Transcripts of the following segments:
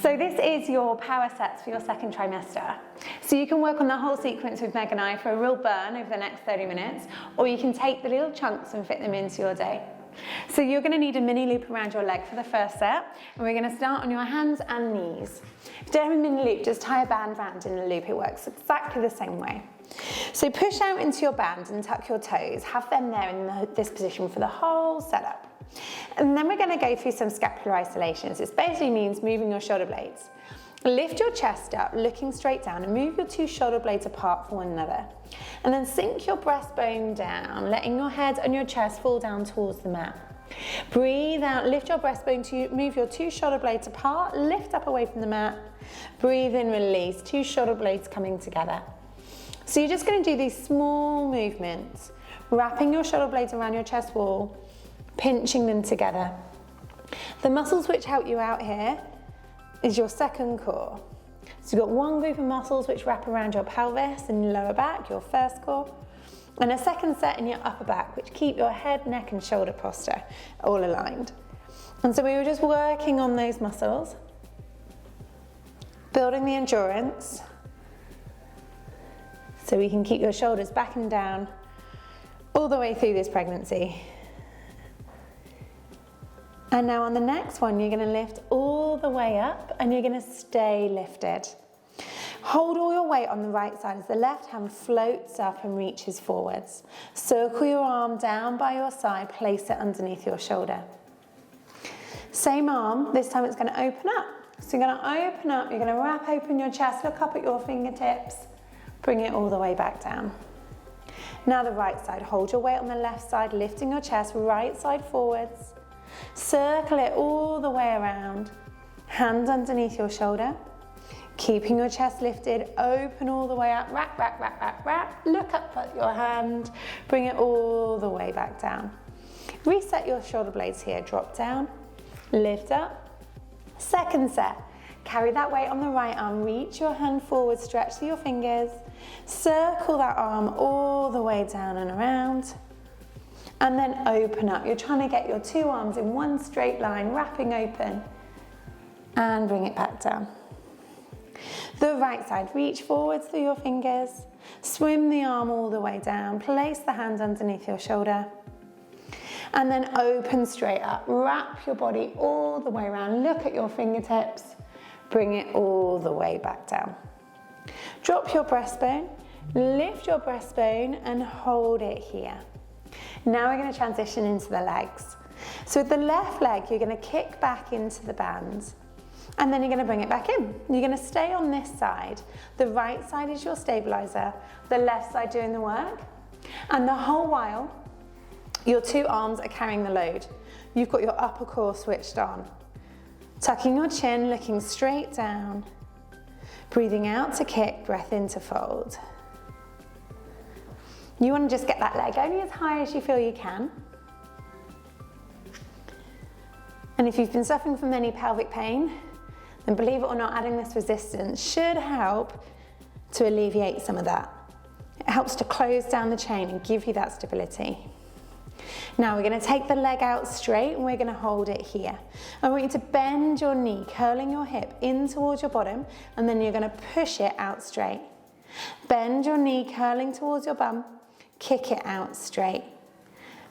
So this is your power sets for your second trimester. So you can work on the whole sequence with Meg and I for a real burn over the next 30 minutes, or you can take the little chunks and fit them into your day. So you're going to need a mini loop around your leg for the first set, and we're going to start on your hands and knees. If you don't have a mini loop, just tie a band round in a loop. It works exactly the same way. So push out into your band and tuck your toes. Have them there in this position for the whole setup. And then we're going to go through some scapular isolations. This basically means moving your shoulder blades. Lift your chest up, looking straight down, and move your two shoulder blades apart from one another. And then sink your breastbone down, letting your head and your chest fall down towards the mat. Breathe out, lift your breastbone to move your two shoulder blades apart, lift up away from the mat. Breathe in, release, two shoulder blades coming together. So you're just going to do these small movements, wrapping your shoulder blades around your chest wall, pinching them together. The muscles which help you out here is your second core. So you've got one group of muscles which wrap around your pelvis and your lower back, your first core, and a second set in your upper back which keep your head, neck and shoulder posture all aligned. And so we were just working on those muscles, building the endurance so we can keep your shoulders back and down all the way through this pregnancy. And now on the next one, you're going to lift all the way up and you're going to stay lifted. Hold all your weight on the right side as the left hand floats up and reaches forwards. Circle your arm down by your side, place it underneath your shoulder. Same arm, this time it's going to open up. So you're going to open up, you're going to wrap open your chest, look up at your fingertips, bring it all the way back down. Now the right side, hold your weight on the left side, lifting your chest, right side forwards. Circle it all the way around, hand underneath your shoulder, keeping your chest lifted, open all the way up, wrap, wrap, wrap, wrap, wrap, look up at your hand, bring it all the way back down. Reset your shoulder blades here, drop down, lift up. Second set, carry that weight on the right arm, reach your hand forward, stretch through your fingers, circle that arm all the way down and around. And then open up. You're trying to get your two arms in one straight line, wrapping open, and bring it back down. The right side, reach forwards through your fingers, swim the arm all the way down, place the hand underneath your shoulder, and then open straight up. Wrap your body all the way around, look at your fingertips, bring it all the way back down. Drop your breastbone, lift your breastbone, and hold it here. Now we're going to transition into the legs. So with the left leg, you're going to kick back into the band and then you're going to bring it back in. You're going to stay on this side. The right side is your stabilizer, the left side doing the work. And the whole while, your two arms are carrying the load. You've got your upper core switched on. Tucking your chin, looking straight down. Breathing out to kick, breath in to fold. You want to just get that leg only as high as you feel you can. And if you've been suffering from any pelvic pain, then believe it or not, adding this resistance should help to alleviate some of that. It helps to close down the chain and give you that stability. Now we're going to take the leg out straight and we're going to hold it here. I want you to bend your knee, curling your hip in towards your bottom, and then you're going to push it out straight. Bend your knee, curling towards your bum. Kick it out straight.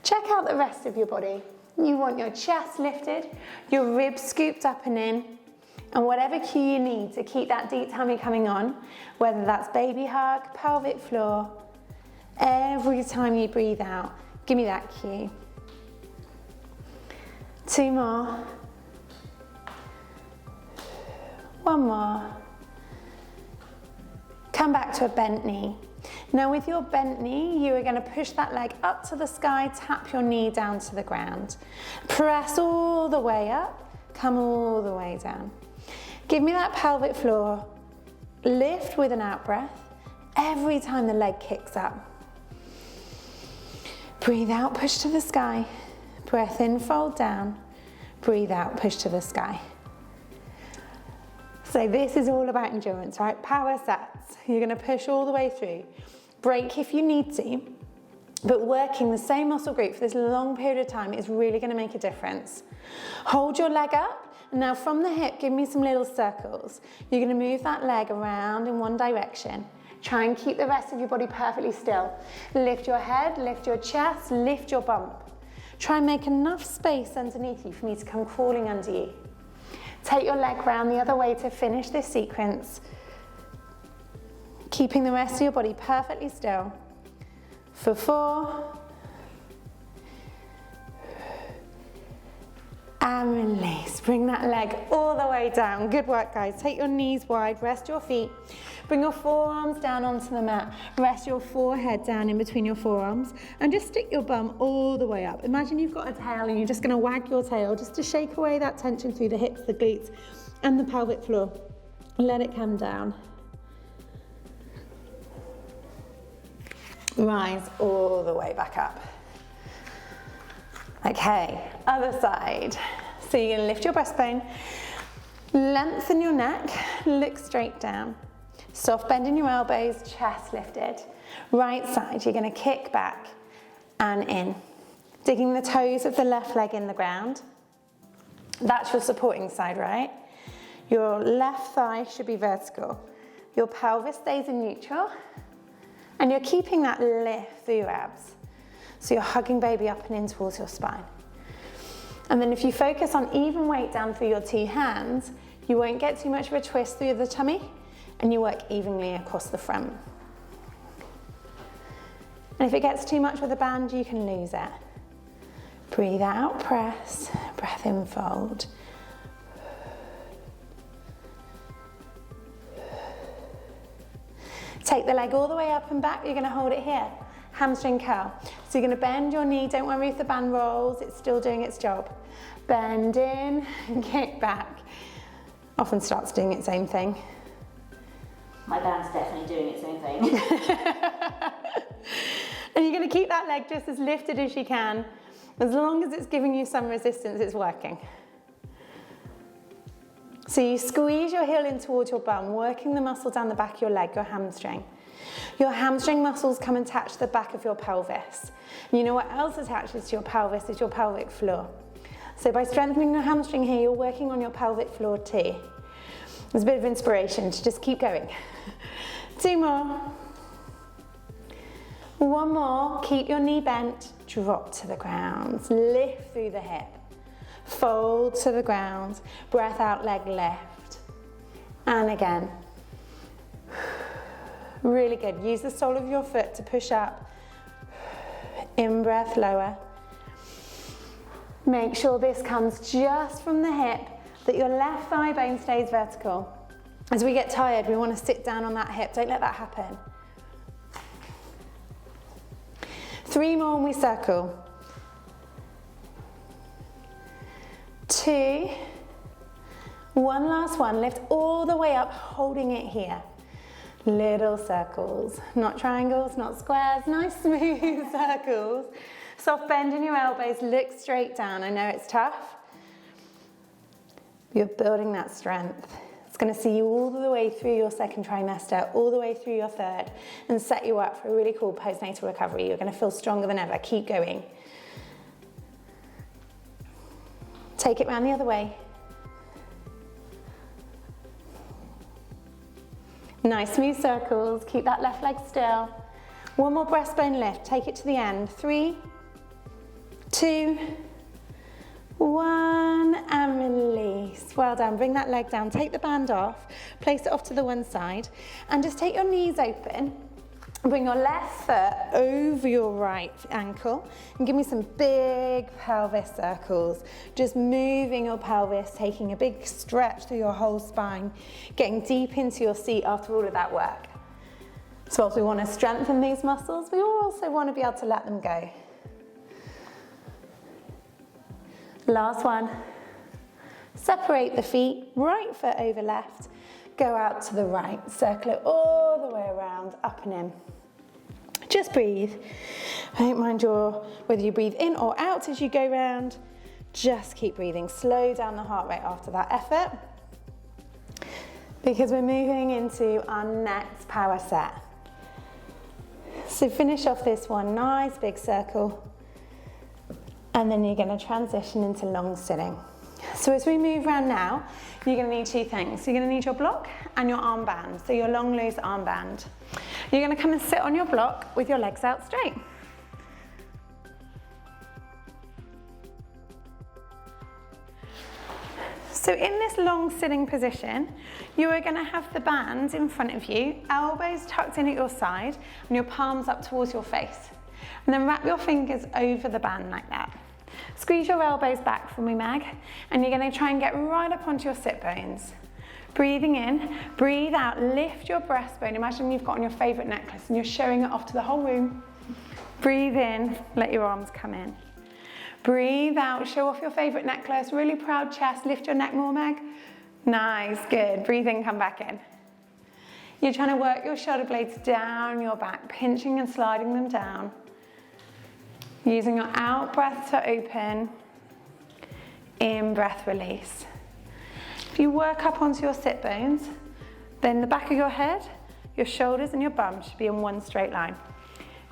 Check out the rest of your body. You want your chest lifted, your ribs scooped up and in, and whatever cue you need to keep that deep tummy coming on, whether that's baby hug, pelvic floor, every time you breathe out, give me that cue. Two more. One more. Come back to a bent knee. Now with your bent knee, you are going to push that leg up to the sky, tap your knee down to the ground. Press all the way up, come all the way down. Give me that pelvic floor. Lift with an out breath every time the leg kicks up. Breathe out, push to the sky. Breath in, fold down. Breathe out, push to the sky. So this is all about endurance, right? Power sets. You're going to push all the way through. Break if you need to, but working the same muscle group for this long period of time is really going to make a difference. Hold your leg up And now from the hip, give me some little circles. You're gonna move that leg around in one direction. Try and keep the rest of your body perfectly still. Lift your head, lift your chest, lift your bump. Try and make enough space underneath you for me to come crawling under you. Take your leg round the other way to finish this sequence. Keeping the rest of your body perfectly still. For 4. And release. Bring that leg all the way down. Good work, guys. Take your knees wide, rest your feet. Bring your forearms down onto the mat. Rest your forehead down in between your forearms and just stick your bum all the way up. Imagine you've got a tail and you're just gonna wag your tail just to shake away that tension through the hips, the glutes, and the pelvic floor. Let it come down. Rise all the way back up. Okay, other side. So you're gonna lift your breastbone, lengthen your neck, look straight down. Soft bend in your elbows, chest lifted. Right side, you're gonna kick back and in. Digging the toes of the left leg in the ground. That's your supporting side, right? Your left thigh should be vertical. Your pelvis stays in neutral. And you're keeping that lift through your abs. So you're hugging baby up and in towards your spine. And then if you focus on even weight down through your 2 hands, you won't get too much of a twist through the tummy, and you work evenly across the front. And if it gets too much with a band, you can lose it. Breathe out, press, breath in, fold. Take the leg all the way up and back, you're gonna hold it here. Hamstring curl. So you're gonna bend your knee, don't worry if the band rolls, it's still doing its job. Bend in and kick back. Often starts doing its own thing. My band's definitely doing its own thing. And you're gonna keep that leg just as lifted as you can. As long as it's giving you some resistance, it's working. So you squeeze your heel in towards your bum, working the muscle down the back of your leg, your hamstring. Your hamstring muscles come and attach to the back of your pelvis. And you know what else attaches to your pelvis is your pelvic floor. So by strengthening your hamstring here, you're working on your pelvic floor too. There's a bit of inspiration to just keep going. 2 more. 1 more, keep your knee bent, drop to the ground, lift through the hip. Fold to the ground, breath out, leg lift. And again. Really good. Use the sole of your foot to push up. In breath, lower. Make sure this comes just from the hip, that your left thigh bone stays vertical. As we get tired, we want to sit down on that hip. Don't let that happen. 3 more and we circle. 2. 1 last one. Lift all the way up, holding it here. Little circles, not triangles, not squares, nice smooth circles. Soft bend in your elbows, look straight down. I know it's tough. You're building that strength. It's going to see you all the way through your 2nd trimester, all the way through your 3rd, and set you up for a really cool postnatal recovery. You're going to feel stronger than ever. Keep going. Take it round the other way. Nice smooth circles, keep that left leg still. 1 more breastbone lift, take it to the end. 3, 2, 1, and release. Well done, bring that leg down, take the band off, place it off to the one side, and just take your knees open. Bring your left foot over your right ankle and give me some big pelvis circles. Just moving your pelvis, taking a big stretch through your whole spine, getting deep into your seat after all of that work. So whilst we want to strengthen these muscles, we also want to be able to let them go. Last one. Separate the feet, right foot over left. Go out to the right, circle it all the way around, up and in. Just breathe. I don't mind whether you breathe in or out as you go round. Just keep breathing. Slow down the heart rate after that effort, because we're moving into our next power set. So finish off this one, nice big circle, and then you're going to transition into long sitting. So as we move around now, you're going to need two things. You're going to need your block and your armband, so your long loose armband. You're going to come and sit on your block with your legs out straight. So in this long sitting position, you are going to have the band in front of you, elbows tucked in at your side, and your palms up towards your face. And then wrap your fingers over the band like that. Squeeze your elbows back for me, Meg, and you're going to try and get right up onto your sit bones. Breathing in, breathe out, lift your breastbone. Imagine you've got on your favourite necklace and you're showing it off to the whole room. Breathe in, let your arms come in. Breathe out, show off your favourite necklace, really proud chest, lift your neck more, Meg. Nice, good. Breathe in, come back in. You're trying to work your shoulder blades down your back, pinching and sliding them down. Using your out breath to open, in breath release. If you work up onto your sit bones, then the back of your head, your shoulders and your bum should be in one straight line.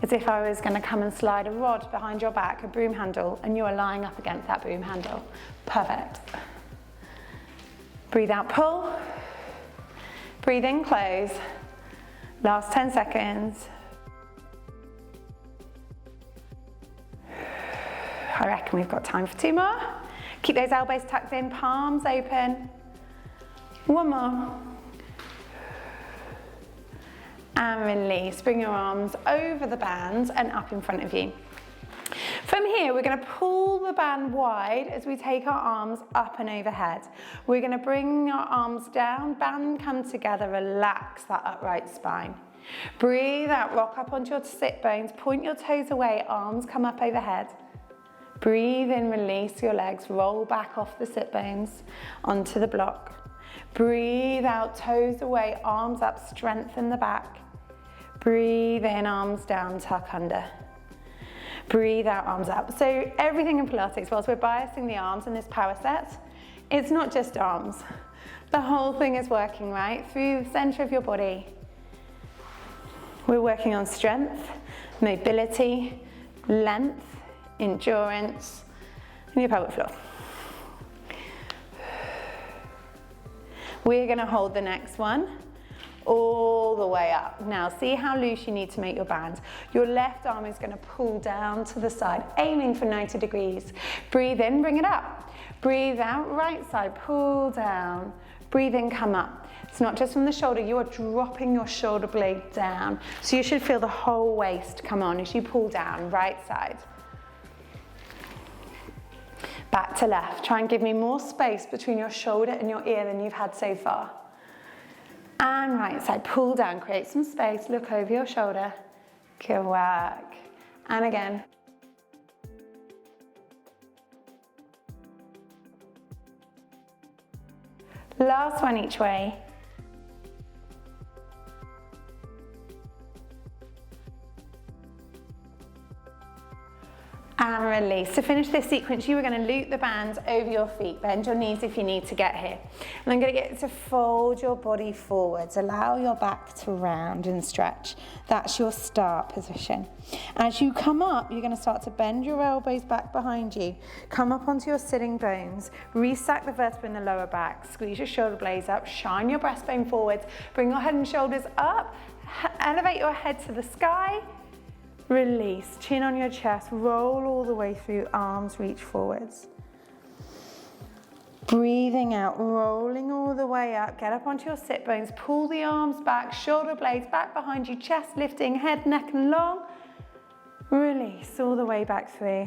As if I was going to come and slide a rod behind your back, a broom handle, and you are lying up against that broom handle. Perfect. Breathe out, pull. Breathe in, close. Last 10 seconds. I reckon we've got time for 2 more. Keep those elbows tucked in, palms open. 1 more. And release. Bring your arms over the band and up in front of you. From here, we're going to pull the band wide as we take our arms up and overhead. We're going to bring our arms down, band come together, relax that upright spine. Breathe out, rock up onto your sit bones, point your toes away, arms come up overhead. Breathe in, release your legs, roll back off the sit bones onto the block. Breathe out, toes away, arms up, strengthen the back. Breathe in, arms down, tuck under. Breathe out, arms up. So everything in Pilates, whilst we're biasing the arms in this power set, it's not just arms. The whole thing is working, right? Through the center of your body. We're working on strength, mobility, length, endurance, and your pelvic floor. We're going to hold the next one all the way up. Now see how loose you need to make your band. Your left arm is going to pull down to the side, aiming for 90 degrees. Breathe in, bring it up. Breathe out, right side, pull down. Breathe in, come up. It's not just from the shoulder, you are dropping your shoulder blade down. So you should feel the whole waist come on as you pull down, right side. Back to left. Try and give me more space between your shoulder and your ear than you've had so far. And right side, pull down, create some space, look over your shoulder. Good work. And again. Last one each way. And release. To finish this sequence, you are going to loop the band over your feet. Bend your knees if you need to get here. And I'm going to get you to fold your body forwards. Allow your back to round and stretch. That's your start position. As you come up, you're going to start to bend your elbows back behind you. Come up onto your sitting bones. Restack the vertebrae in the lower back. Squeeze your shoulder blades up. Shine your breastbone forwards. Bring your head and shoulders up. Elevate your head to the sky. Release, chin on your chest, roll all the way through, arms reach forwards. Breathing out, rolling all the way up, get up onto your sit bones, pull the arms back, shoulder blades back behind you, chest lifting, head, neck and long. Release all the way back through.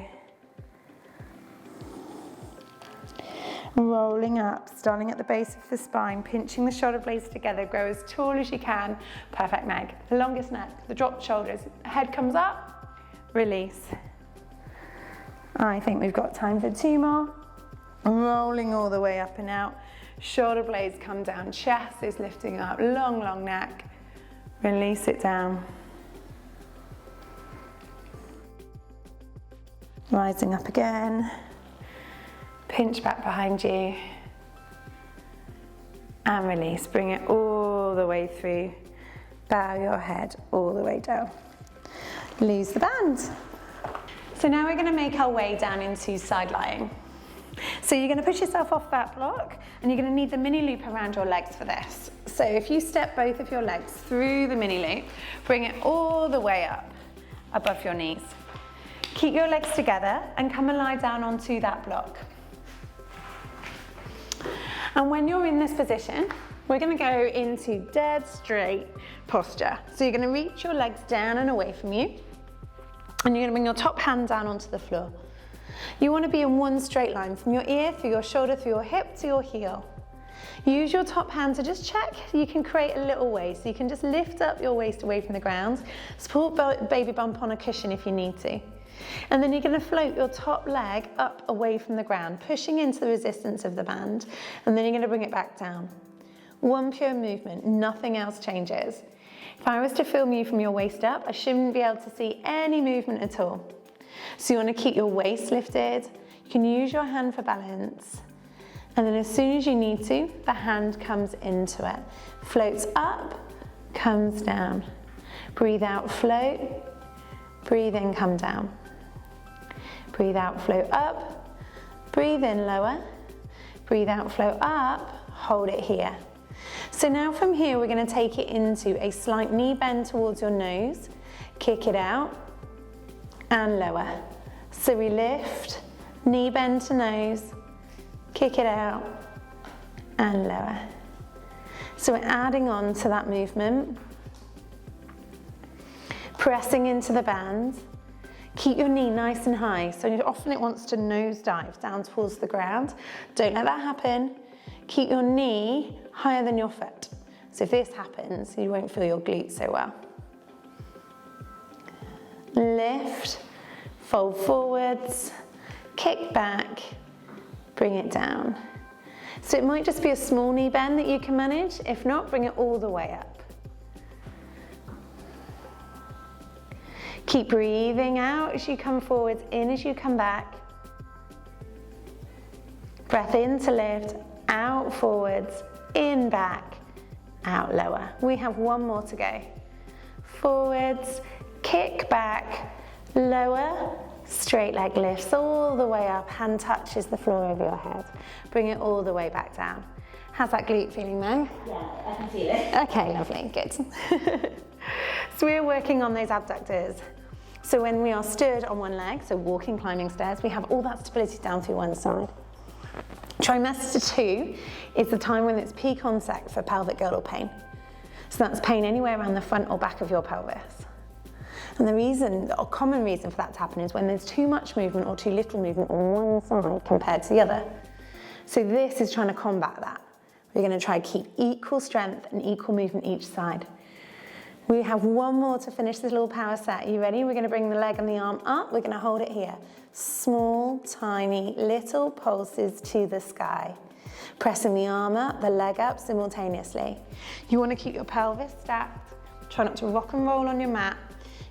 Rolling up, starting at the base of the spine, pinching the shoulder blades together, grow as tall as you can. Perfect, Meg. The longest neck, the dropped shoulders, head comes up, release. I think we've got time for 2 more. Rolling all the way up and out, shoulder blades come down, chest is lifting up, long, long neck. Release it down. Rising up again. Pinch back behind you and release. Bring it all the way through. Bow your head all the way down. Lose the band. So now we're going to make our way down into side lying. So you're going to push yourself off that block, and you're going to need the mini loop around your legs for this. So if you step both of your legs through the mini loop, bring it all the way up above your knees. Keep your legs together and come and lie down onto that block. And when you're in this position, we're going to go into dead straight posture. So you're going to reach your legs down and away from you, and you're going to bring your top hand down onto the floor. You want to be in one straight line from your ear, through your shoulder, through your hip to your heel. Use your top hand to just check. You can create a little waist. So you can just lift up your waist away from the ground. Support baby bump on a cushion if you need to. And then you're going to float your top leg up away from the ground, pushing into the resistance of the band. And then you're going to bring it back down. One pure movement, nothing else changes. If I was to film you from your waist up, I shouldn't be able to see any movement at all. So you want to keep your waist lifted. You can use your hand for balance. And then as soon as you need to, the hand comes into it. Floats up, comes down. Breathe out, float. Breathe in, come down. Breathe out, float up. Breathe in, lower. Breathe out, float up. Hold it here. So now from here, we're going to take it into a slight knee bend towards your nose. Kick it out. And lower. So we lift, knee bend to nose, kick it out, and lower. So we're adding on to that movement, pressing into the band. Keep your knee nice and high. So often it wants to nosedive down towards the ground. Don't let that happen. Keep your knee higher than your foot. So if this happens, you won't feel your glutes so well. Lift, fold forwards, kick back, bring it down. So it might just be a small knee bend that you can manage. If not, bring it all the way up. Keep breathing out as you come forwards, in as you come back. Breath in to lift, out forwards, in back, out lower. We have one more to go. Forwards, kick back, lower, straight leg lifts all the way up, hand touches the floor over your head. Bring it all the way back down. How's that glute feeling, Mo? Yeah, I can feel it. Okay, lovely, good. So we're working on those abductors. So when we are stood on one leg, so walking, climbing stairs, we have all that stability down through one side. Trimester 2 is the time when it's peak onset for pelvic girdle pain. So that's pain anywhere around the front or back of your pelvis. And the reason, or common reason for that to happen is when there's too much movement or too little movement on one side compared to the other. So this is trying to combat that. We're going to try to keep equal strength and equal movement each side. We have one more to finish this little power set. Are you ready? We're going to bring the leg and the arm up. We're going to hold it here. Small, tiny, little pulses to the sky. Pressing the arm up, the leg up simultaneously. You want to keep your pelvis stacked. Try not to rock and roll on your mat.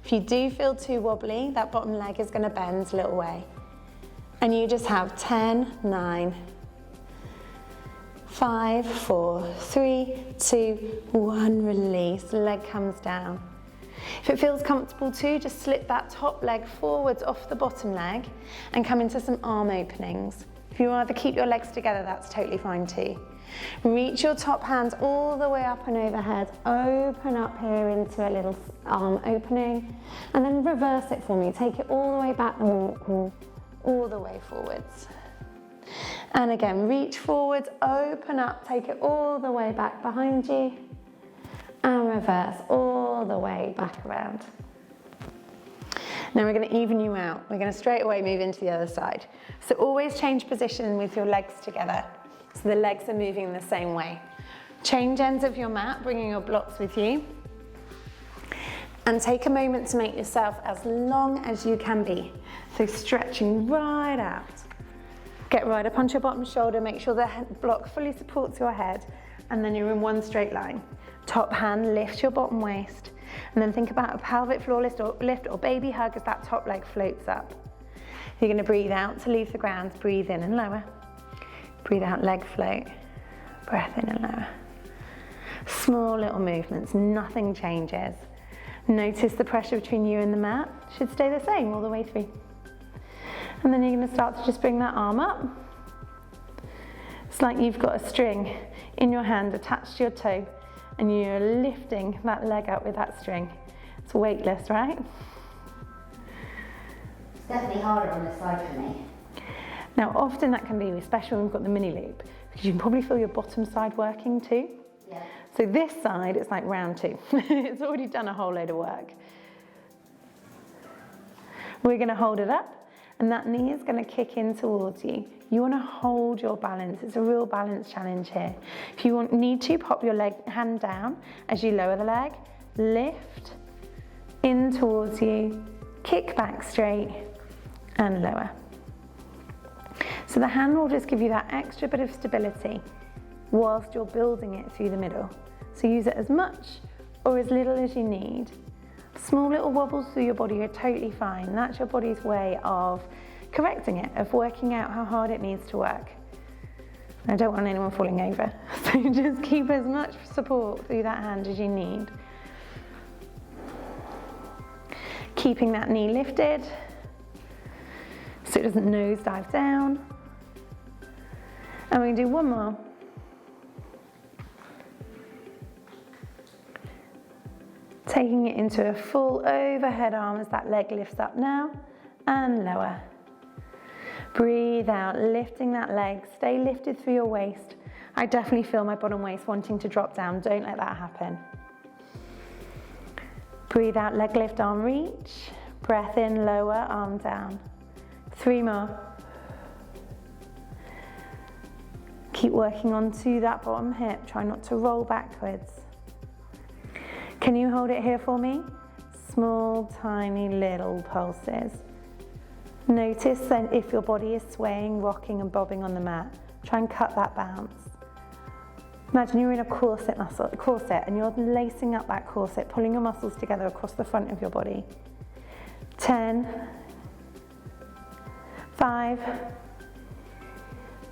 If you do feel too wobbly, that bottom leg is going to bend a little way. And you just have 10, 9, 5, 4, 3, 2, 1, release, leg comes down. If it feels comfortable too, just slip that top leg forwards off the bottom leg and come into some arm openings. If you rather keep your legs together, that's totally fine too. Reach your top hands all the way up and overhead. Open up here into a little arm opening, and then reverse it for me. Take it all the way back and walk all the way forwards. And again, reach forwards, open up, take it all the way back behind you, and reverse all the way back around. Now we're going to even you out. We're going to straight away move into the other side. So always change position with your legs together, so the legs are moving in the same way. Change ends of your mat, bringing your blocks with you. And take a moment to make yourself as long as you can be. So stretching right out. Get right up onto your bottom shoulder, make sure the block fully supports your head, and then you're in one straight line. Top hand, lift your bottom waist, and then think about a pelvic floor lift or baby hug as that top leg floats up. You're going to breathe out to leave the ground, breathe in and lower. Breathe out, leg float, breath in and lower. Small little movements, nothing changes. Notice the pressure between you and the mat should stay the same all the way through. And then you're going to start to just bring that arm up, It's like you've got a string in your hand attached to your toe and you're lifting that leg up with that string. It's weightless, right? It's definitely harder on this side for me. Now often that can be, especially when we've got the mini loop, because you can probably feel your bottom side working too. Yeah. So this side, it's like round 2. It's already done a whole load of work. We're going to hold it up and that knee is going to kick in towards you. You want to hold your balance. It's a real balance challenge here. If you need to, pop your hand down as you lower the leg, lift in towards you, kick back straight and lower. So the hand will just give you that extra bit of stability whilst you're building it through the middle. So use it as much or as little as you need. Small little wobbles through your body are totally fine. That's your body's way of correcting it, of working out how hard it needs to work. I don't want anyone falling over, so just keep as much support through that hand as you need. Keeping that knee lifted so it doesn't nosedive down. And we can do one more. Taking it into a full overhead arm as that leg lifts up now and lower. Breathe out, lifting that leg. Stay lifted through your waist. I definitely feel my bottom waist wanting to drop down. Don't let that happen. Breathe out, leg lift, arm reach. Breath in, lower, arm down. 3 more. Keep working onto that bottom hip. Try not to roll backwards. Can you hold it here for me? Small, tiny, little pulses. Notice then if your body is swaying, rocking and bobbing on the mat. Try and cut that bounce. Imagine you're in a corset and you're lacing up that corset, pulling your muscles together across the front of your body. 10, 5,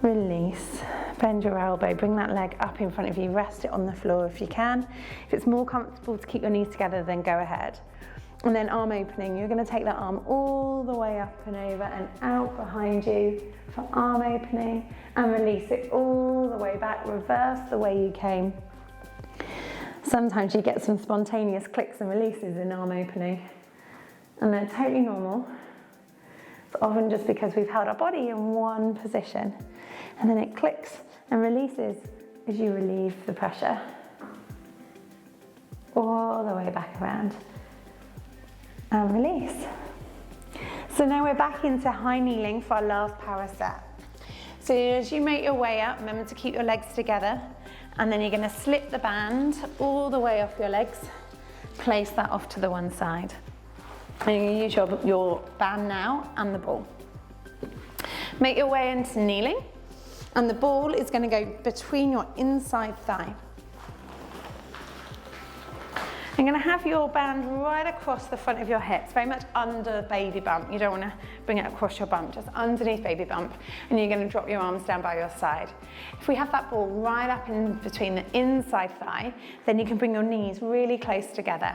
release. Bend your elbow, bring that leg up in front of you, rest it on the floor if you can. If it's more comfortable to keep your knees together, then go ahead. And then arm opening, you're going to take that arm all the way up and over and out behind you for arm opening and release it all the way back, reverse the way you came. Sometimes you get some spontaneous clicks and releases in arm opening and they're totally normal. It's often just because we've held our body in one position and then it clicks and releases as you relieve the pressure all the way back around. And release. So now we're back into high kneeling for our last power set. So as you make your way up, remember to keep your legs together and then you're going to slip the band all the way off your legs, place that off to the one side. And you're going to use your band now and the ball. Make your way into kneeling and the ball is going to go between your inside thigh. You're going to have your band right across the front of your hips, very much under baby bump. You don't want to bring it across your bump, just underneath baby bump. And you're going to drop your arms down by your side. If we have that ball right up in between the inside thigh, then you can bring your knees really close together.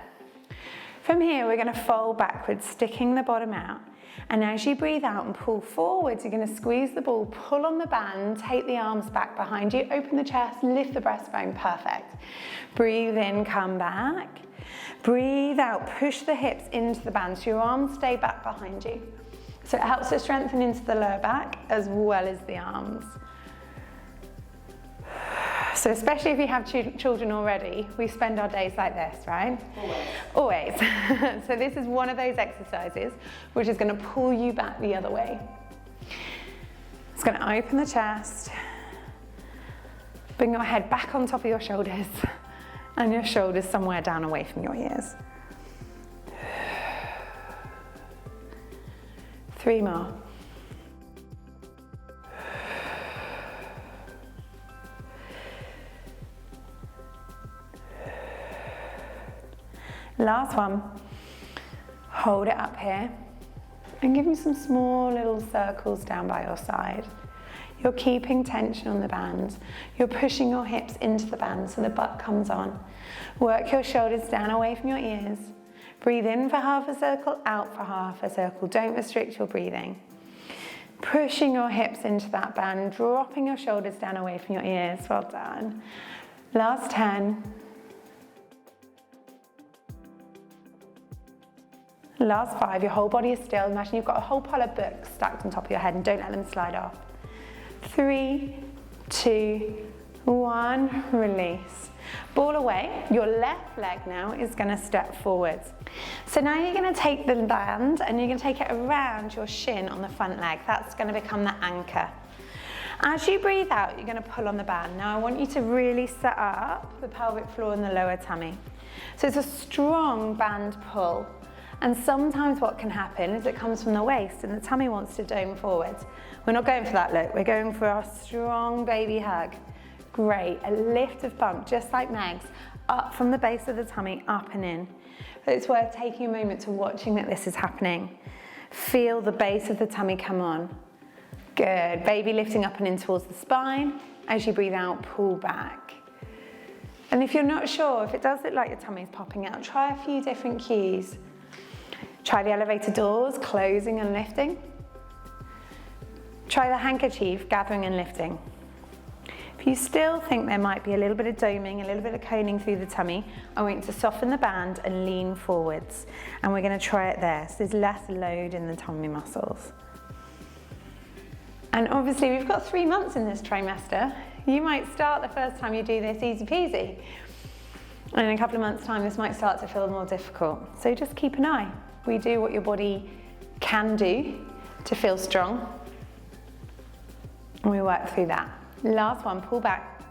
From here, we're going to fold backwards, sticking the bottom out. And as you breathe out and pull forwards, you're going to squeeze the ball, pull on the band, take the arms back behind you, open the chest, lift the breastbone, perfect. Breathe in, come back. Breathe out, push the hips into the band so your arms stay back behind you. So it helps to strengthen into the lower back as well as the arms. So especially if you have children already, we spend our days like this, right? Always. So this is one of those exercises which is going to pull you back the other way. It's going to open the chest, bring your head back on top of your shoulders, and your shoulders somewhere down away from your ears. 3 more. Last one. Hold it up here and give me some small little circles down by your side. You're keeping tension on the band. You're pushing your hips into the band so the butt comes on. Work your shoulders down away from your ears. Breathe in for half a circle, out for half a circle. Don't restrict your breathing. Pushing your hips into that band, dropping your shoulders down away from your ears. Well done. Last 10. Last 5. Your whole body is still. Imagine you've got a whole pile of books stacked on top of your head and don't let them slide off. 3, 2, 1. Release. Ball away. Your left leg now is going to step forwards. So now you're going to take the band and you're going to take it around your shin on the front leg. That's going to become the anchor. As you breathe out, you're going to pull on the band. Now I want you to really set up the pelvic floor and the lower tummy. So it's a strong band pull. And sometimes what can happen is it comes from the waist and the tummy wants to dome forwards. We're not going for that look. We're going for our strong baby hug. Great. A lift of bump, just like Meg's, up from the base of the tummy, up and in. It's worth taking a moment to watching that this is happening. Feel the base of the tummy come on. Good. Baby lifting up and in towards the spine. As you breathe out, pull back. And if you're not sure, if it does look like your tummy's popping out, try a few different cues. Try the elevator doors, closing and lifting. Try the handkerchief, gathering and lifting. If you still think there might be a little bit of doming, a little bit of coning through the tummy, I want you to soften the band and lean forwards. And we're going to try it there, so there's less load in the tummy muscles. And obviously we've got 3 months in this trimester. You might start the first time you do this easy peasy. And in a couple of months' time, this might start to feel more difficult. So just keep an eye. We do what your body can do to feel strong. And we work through that. Last one, pull back.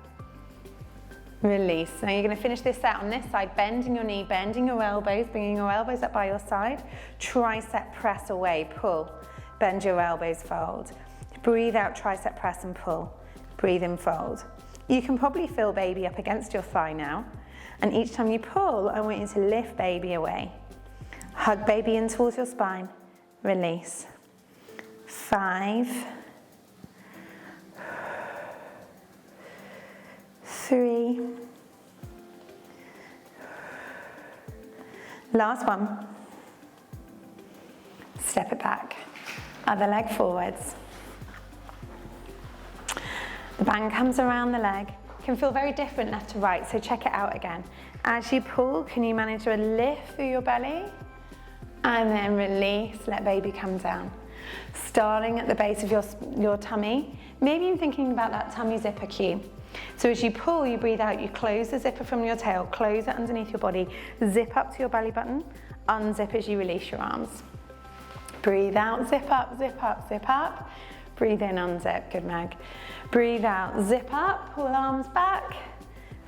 Release. Now you're going to finish this set on this side, bending your knee, bending your elbows, bringing your elbows up by your side. Tricep press away, pull. Bend your elbows, fold. Breathe out, tricep press and pull. Breathe in, fold. You can probably feel baby up against your thigh now. And each time you pull, I want you to lift baby away. Hug baby in towards your spine. Release. 5, 3. Last one. Step it back. Other leg forwards. The band comes around the leg. It can feel very different left to right, so check it out again. As you pull, can you manage to lift through your belly? And then release, let baby come down. Starting at the base of your tummy, maybe you're thinking about that tummy zipper cue. So as you pull, you breathe out, you close the zipper from your tail, close it underneath your body, zip up to your belly button, unzip as you release your arms. Breathe out, zip up, zip up, zip up. Breathe in, unzip, good Meg. Breathe out, zip up, pull arms back.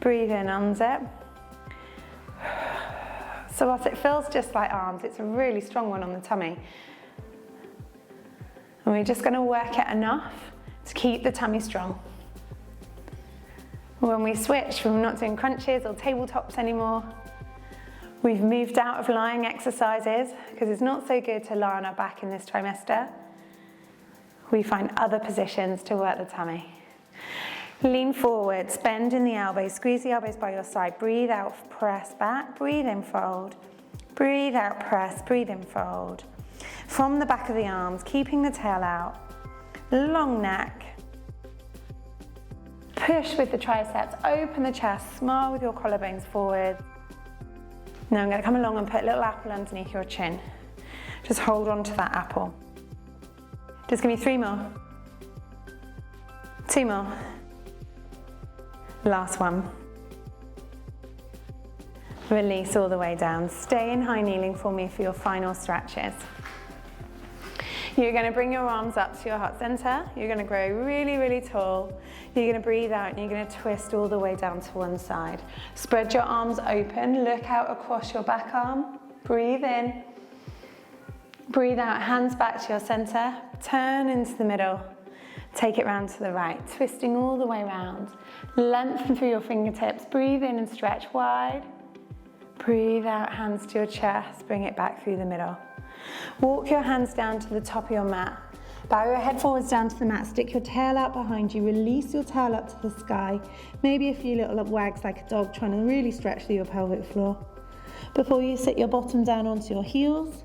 Breathe in, unzip. So whilst it feels just like arms, it's a really strong one on the tummy. And we're just going to work it enough to keep the tummy strong. When we switch from not doing crunches or tabletops anymore, we've moved out of lying exercises because it's not so good to lie on our back in this trimester. We find other positions to work the tummy. Lean forwards, bend in the elbows, squeeze the elbows by your side. Breathe out, press back, breathe in, fold. Breathe out, press, breathe in, fold. From the back of the arms, keeping the tail out. Long neck. Push with the triceps, open the chest, smile with your collarbones forward. Now I'm going to come along and put a little apple underneath your chin. Just hold on to that apple. Just give me 3 more. 2 more. Last one. Release all the way down. Stay in high kneeling for me for your final stretches. You're going to bring your arms up to your heart center. You're going to grow really, really tall. You're going to breathe out and you're going to twist all the way down to one side. Spread your arms open. Look out across your back arm. Breathe in. Breathe out, hands back to your center. Turn into the middle. Take it round to the right, twisting all the way around. Lengthen through your fingertips. Breathe in and stretch wide. Breathe out, hands to your chest. Bring it back through the middle. Walk your hands down to the top of your mat. Bow your head forwards down to the mat. Stick your tail out behind you. Release your tail up to the sky. Maybe a few little wags like a dog, trying to really stretch through your pelvic floor. Before you sit your bottom down onto your heels,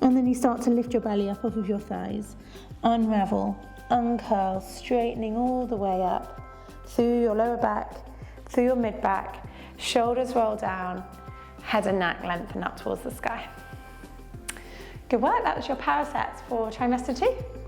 And then you start to lift your belly up off of your thighs. Unravel, uncurl, straightening all the way up through your lower back, through your mid back, shoulders roll down, head and neck lengthen up towards the sky. Good work, that was your power sets for trimester 2.